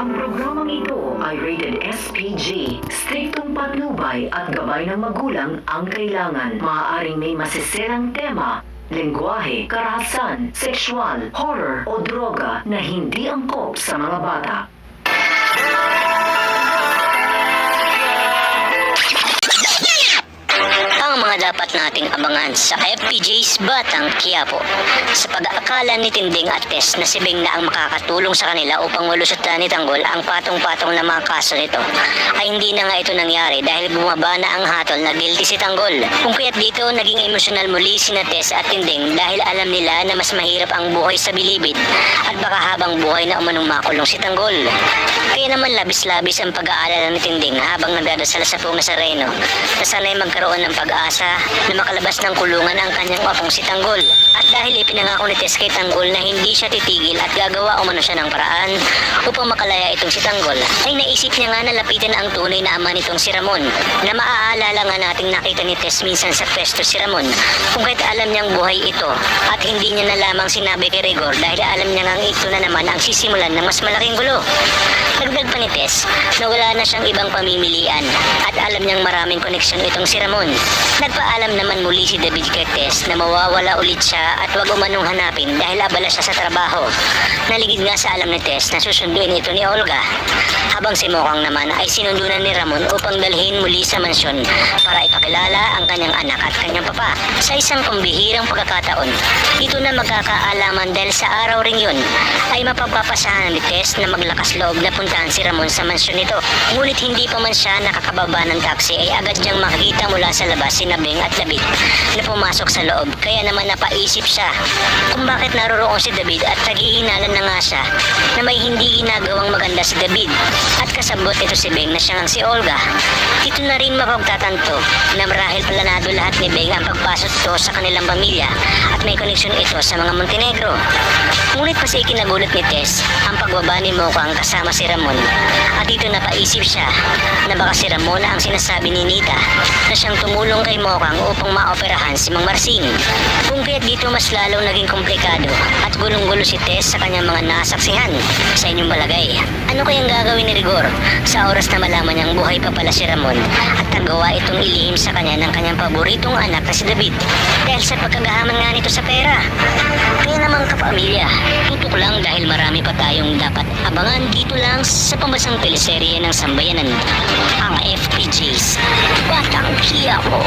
Ang programang ito ay rated SPG. Striktong patnubay at gabay ng magulang ang kailangan. Maaaring may masisirang tema, lengguwahe, karahasan, sexual, horror o droga na hindi angkop sa mga bata. Ang mga dapat nating abangan sa FPJ's Batang Quiapo. Sa pag-aakala ni Tinding at Tess na si Beng na ang makakatulong sa kanila upang malusutan ni Tanggol ang patong-patong na mga kaso nito, ay hindi na nga ito nangyari dahil bumaba na ang hatol na guilty si Tanggol. Kung kaya't dito naging emosyonal muli sina Tess at Tinding dahil alam nila na mas mahirap ang buhay sa bilibid at baka habang buhay na umanong makulong si Tanggol. Kaya naman labis-labis ang pag-aalala ni Tinding habang nagdadasal sa Pong Nazareno na sana'y magkaroon ng pag-asa na makalabas ng kulungan ang kanyang apong si Tanggol. At dahil ipinangako ni Tess kay Tanggol na hindi siya titigil at gagawa umano siya ng paraan upang makalaya itong si Tanggol, ay naisip niya nga na lapitan ang tunay na ama nitong si Ramon, na maaalala nga nating nakita ni Tess minsan sa pwesto si Ramon kung kahit alam niyang buhay ito at hindi niya na lamang sinabi kay Rigor dahil alam niya nga ito na naman ang sisimulan ng mas malaking gulo. Dagdag pa ni Tess na wala na siyang ibang pamimilian at alam niyang maraming koneksyon itong si Ramon. Nagpaalam naman muli si David kay Tess na mawawala ulit siya at wag umanong hanapin dahil abala siya sa trabaho. Naligid nga sa alam ni Tess na susunduin ito ni Olga, habang si Mokang naman ay sinundunan ni Ramon upang dalhin muli sa mansyon para ipakilala ang kanyang anak at kanyang papa. Sa isang pambihirang pagkakataon, dito na magkakaalaman dahil sa araw ring yun ay mapagpapasahan ni Tess na maglakas loob na puntahan si Ramon sa mansyon nito. Ngunit hindi pa man siya nakakababa ng taxi ay agad niyang makikita mula sa labas si Beng at David na pumasok sa loob. Kaya naman napaisip siya kung bakit naroroon si David at naghihinalan na nga siya na may hindi ginagawang maganda si David at kasabot ito si Beng na siya ngang si Olga. Dito na rin mapagtatanto na marahil planado lahat ni Beng ang pagpasok ito sa kanilang pamilya at may koneksyon ito sa mga Montenegro. Ngunit mas ikinagulat ni Tess ang pagbaba ni Mokang kasama si Ramon at dito napaisip siya na baka si Ramon ang sinasabi ni Nita na siyang tumulong kay Mokang upang maoperahan si Mang Marsing. Kung kaya't dito mas lalong naging komplikado at gulong-gulo si Tess sa kanyang mga nasaksihan. Sa inyong palagay, ano kayang gagawin ni Rigor sa oras na malaman niyang buhay pa pala si Ramon at nagawa itong ilihim sa kanya ng kanyang paboritong anak na si David dahil sa pagkagahaman nga nito sa pera? Kaya naman kapamilya, tutok lang dahil marami pa tayong dapat abangan dito lang sa pambasang teleserye ng Sambayanan, ang FPJ's Batang Quiapo.